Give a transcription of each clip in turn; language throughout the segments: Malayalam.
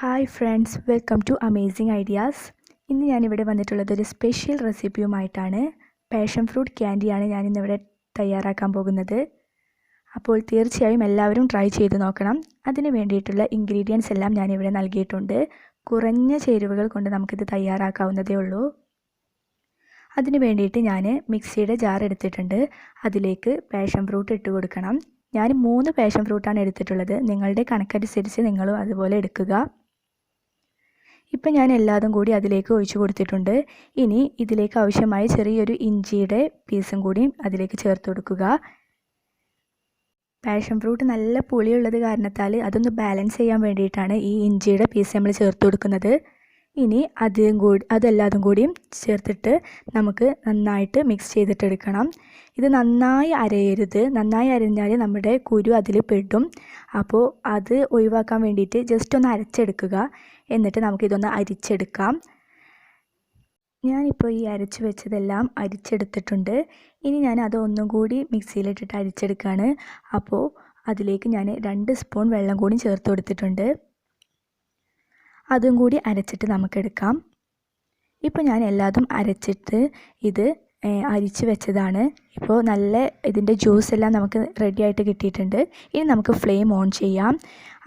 Hi friends, welcome to amazing ideas. ഇന്ന് ഞാനിവിടെ വന്നിട്ടുള്ളത് ഒരു സ്പെഷ്യൽ റെസിപ്പിയുമായിട്ടാണ്. പാഷൻ ഫ്രൂട്ട് ക്യാൻഡിയാണ് ഞാനിന്നിവിടെ തയ്യാറാക്കാൻ പോകുന്നത്. അപ്പോൾ തീർച്ചയായും എല്ലാവരും ട്രൈ ചെയ്ത് നോക്കണം. അതിന് വേണ്ടിയിട്ടുള്ള ഇൻഗ്രീഡിയൻസ് എല്ലാം ഞാനിവിടെ നൽകിയിട്ടുണ്ട്. കുറഞ്ഞ ചേരുവകൾ കൊണ്ട് നമുക്കിത് തയ്യാറാക്കാവുന്നതേ ഉള്ളൂ. അതിന് വേണ്ടിയിട്ട് ഞാൻ മിക്സിയുടെ ജാർ എടുത്തിട്ടുണ്ട്. അതിലേക്ക് പാഷൻ ഫ്രൂട്ട് ഇട്ട് കൊടുക്കണം. ഞാൻ 3 പാഷൻ ഫ്രൂട്ടാണ് എടുത്തിട്ടുള്ളത്. നിങ്ങളുടെ കണക്കനുസരിച്ച് നിങ്ങളും അതുപോലെ എടുക്കുക. ഇപ്പം ഞാൻ എല്ലാതും കൂടി അതിലേക്ക് ഒഴിച്ചു കൊടുത്തിട്ടുണ്ട്. ഇനി ഇതിലേക്ക് ആവശ്യമായ ചെറിയൊരു ഇഞ്ചിയുടെ പീസും കൂടി അതിലേക്ക് ചേർത്ത് കൊടുക്കുക. പാഷൻ ഫ്രൂട്ട് നല്ല പുളിയുള്ളത് കാരണത്താൽ അതൊന്ന് ബാലൻസ് ചെയ്യാൻ വേണ്ടിയിട്ടാണ് ഈ ഇഞ്ചിയുടെ പീസ് നമ്മൾ ചേർത്ത് കൊടുക്കുന്നത്. ഇനി അതെല്ലാതും കൂടിയും ചേർത്തിട്ട് നമുക്ക് നന്നായിട്ട് മിക്സ് ചെയ്തിട്ടെടുക്കണം. ഇത് നന്നായി അരയരുത്. നന്നായി അരഞ്ഞാൽ നമ്മുടെ കുരു അതിൽ പെടും. അപ്പോൾ അത് ഒഴിവാക്കാൻ വേണ്ടിയിട്ട് ജസ്റ്റ് ഒന്ന് അരച്ചെടുക്കുക. എന്നിട്ട് നമുക്കിതൊന്ന് അരിച്ചെടുക്കാം. ഞാനിപ്പോൾ ഈ അരച്ച് വെച്ചതെല്ലാം അരിച്ചെടുത്തിട്ടുണ്ട്. ഇനി ഞാൻ അത് ഒന്നും കൂടി മിക്സിയിലിട്ടിട്ട് അരിച്ചെടുക്കുകയാണ്. അപ്പോൾ അതിലേക്ക് ഞാൻ 2 സ്പൂൺ വെള്ളം കൂടി ചേർത്ത് കൊടുത്തിട്ടുണ്ട്. അതും കൂടി അരച്ചിട്ട് നമുക്കെടുക്കാം. ഇപ്പോൾ ഞാൻ എല്ലാതും അരച്ചിട്ട് ഇത് അരിച്ച് വെച്ചതാണ്. ഇപ്പോൾ നല്ല ഇതിൻ്റെ ജ്യൂസ് എല്ലാം നമുക്ക് റെഡി ആയിട്ട് കിട്ടിയിട്ടുണ്ട്. ഇനി നമുക്ക് ഫ്ലെയിം ഓൺ ചെയ്യാം.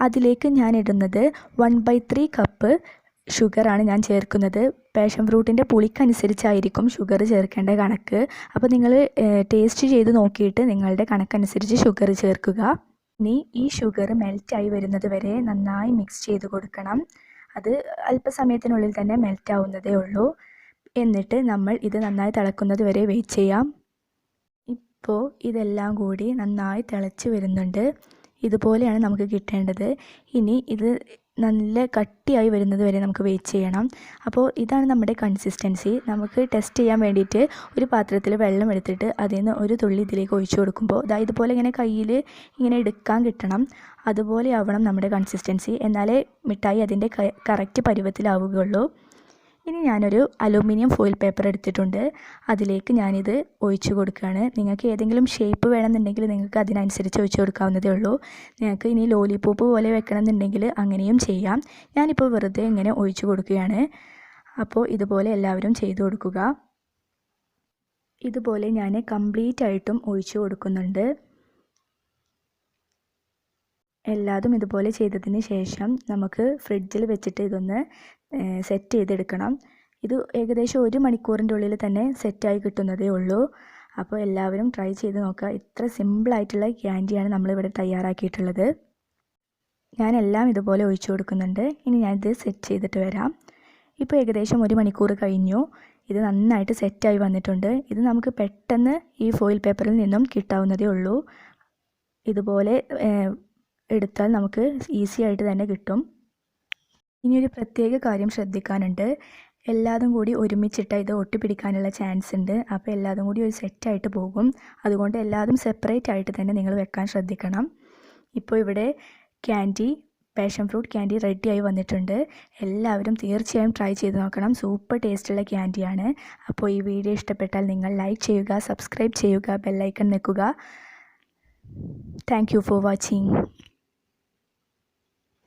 അതിലേക്ക് ഞാൻ ഇടുന്നത് 1/3 കപ്പ് ഷുഗറാണ് ഞാൻ ചേർക്കുന്നത്. പാഷൻ ഫ്രൂട്ടിൻ്റെ പുളിക്കനുസരിച്ചായിരിക്കും ഷുഗർ ചേർക്കേണ്ട കണക്ക്. അപ്പോൾ നിങ്ങൾ ടേസ്റ്റ് ചെയ്ത് നോക്കിയിട്ട് നിങ്ങളുടെ കണക്കനുസരിച്ച് ഷുഗർ ചേർക്കുക. ഇനി ഈ ഷുഗർ മെൽറ്റായി വരുന്നത് വരെ നന്നായി മിക്സ് ചെയ്ത് കൊടുക്കണം. അത് അല്പസമയത്തിനുള്ളിൽ തന്നെ മെൽറ്റ് ആവുന്നതേ ഉള്ളൂ. എന്നിട്ട് നമ്മൾ ഇത് നന്നായി തിളക്കുന്നത് വരെ വെയിറ്റ് ചെയ്യാം. ഇപ്പോൾ ഇതെല്ലാം കൂടി നന്നായി തിളച്ച് വരുന്നുണ്ട്. ഇതുപോലെയാണ് നമുക്ക് കിട്ടേണ്ടത്. ഇനി ഇത് നല്ല കട്ടിയായി വരുന്നത് വരെ നമുക്ക് വെയിറ്റ് ചെയ്യണം. അപ്പോൾ ഇതാണ് നമ്മുടെ കൺസിസ്റ്റൻസി. നമുക്ക് ടെസ്റ്റ് ചെയ്യാൻ വേണ്ടിയിട്ട് ഒരു പാത്രത്തിൽ വെള്ളം എടുത്തിട്ട് അതിൽ നിന്ന് ഒരു തുള്ളി ഇതിലേക്ക് ഒഴിച്ചു കൊടുക്കുമ്പോൾ ഇതുപോലെ ഇങ്ങനെ കയ്യിൽ ഇങ്ങനെ എടുക്കാൻ കിട്ടണം. അതുപോലെ ആവണം നമ്മുടെ കൺസിസ്റ്റൻസി. എന്നാലേ മിഠായി അതിൻ്റെ കറക്റ്റ് പരുവത്തിലാവുകയുള്ളൂ. ഇനി ഞാനൊരു അലൂമിനിയം ഫോയിൽ പേപ്പർ എടുത്തിട്ടുണ്ട്. അതിലേക്ക് ഞാനിത് ഒഴിച്ചു കൊടുക്കുകയാണ്. നിങ്ങൾക്ക് ഏതെങ്കിലും ഷേപ്പ് വേണമെന്നുണ്ടെങ്കിൽ നിങ്ങൾക്ക് അതിനനുസരിച്ച് ഒഴിച്ചു കൊടുക്കാവുന്നതേ ഉള്ളൂ. നിങ്ങൾക്ക് ഇനി ലോലിപോപ്പ് പോലെ വെക്കണമെന്നുണ്ടെങ്കിൽ അങ്ങനെയും ചെയ്യാം. ഞാനിപ്പോൾ വെറുതെ ഇങ്ങനെ ഒഴിച്ചു കൊടുക്കുകയാണ്. അപ്പോൾ ഇതുപോലെ എല്ലാവരും ചെയ്തു കൊടുക്കുക. ഇതുപോലെ ഞാൻ കംപ്ലീറ്റ് ആയിട്ടും ഒഴിച്ചു കൊടുക്കുന്നുണ്ട്. എല്ലാതും ഇതുപോലെ ചെയ്തതിന് ശേഷം നമുക്ക് ഫ്രിഡ്ജിൽ വെച്ചിട്ട് ഇതൊന്ന് സെറ്റ് ചെയ്തെടുക്കണം. ഇത് ഏകദേശം 1 മണിക്കൂറിൻ്റെ ഉള്ളിൽ തന്നെ സെറ്റായി കിട്ടുന്നതേ ഉള്ളൂ. അപ്പോൾ എല്ലാവരും ട്രൈ ചെയ്ത് നോക്കുക. ഇത്ര സിമ്പിളായിട്ടുള്ള ക്യാൻഡിയാണ് നമ്മളിവിടെ തയ്യാറാക്കിയിട്ടുള്ളത്. ഞാനെല്ലാം ഇതുപോലെ ഒഴിച്ചു കൊടുക്കുന്നുണ്ട്. ഇനി ഞാനിത് സെറ്റ് ചെയ്തിട്ട് വരാം. ഇപ്പോൾ ഏകദേശം 1 മണിക്കൂർ കഴിഞ്ഞു. ഇത് നന്നായിട്ട് സെറ്റായി വന്നിട്ടുണ്ട്. ഇത് നമുക്ക് പെട്ടെന്ന് ഈ ഫോയിൽ പേപ്പറിൽ നിന്നും കിട്ടാവുന്നതേ ഉള്ളൂ. ഇതുപോലെ എടുത്താൽ നമുക്ക് ഈസി ആയിട്ട് തന്നെ കിട്ടും. ഇനിയൊരു പ്രത്യേക കാര്യം ശ്രദ്ധിക്കാനുണ്ട്. എല്ലാതും കൂടി ഒരുമിച്ചിട്ടാൽ ഇത് ഒട്ടിപ്പിടിക്കാനുള്ള ചാൻസ് ഉണ്ട്. അപ്പോൾ എല്ലാതും കൂടി ഒരു സെറ്റായിട്ട് പോകും. അതുകൊണ്ട് എല്ലാതും സെപ്പറേറ്റ് ആയിട്ട് തന്നെ നിങ്ങൾ വെക്കാൻ ശ്രദ്ധിക്കണം. ഇപ്പോൾ ഇവിടെ പാഷൻ ഫ്രൂട്ട് ക്യാൻഡി റെഡിയായി വന്നിട്ടുണ്ട്. എല്ലാവരും തീർച്ചയായും ട്രൈ ചെയ്ത് നോക്കണം. സൂപ്പർ ടേസ്റ്റുള്ള ക്യാൻഡിയാണ്. അപ്പോൾ ഈ വീഡിയോ ഇഷ്ടപ്പെട്ടാൽ നിങ്ങൾ ലൈക്ക് ചെയ്യുക, സബ്സ്ക്രൈബ് ചെയ്യുക, ബെല്ലൈക്കൺ നിൽക്കുക. Thank you for watching.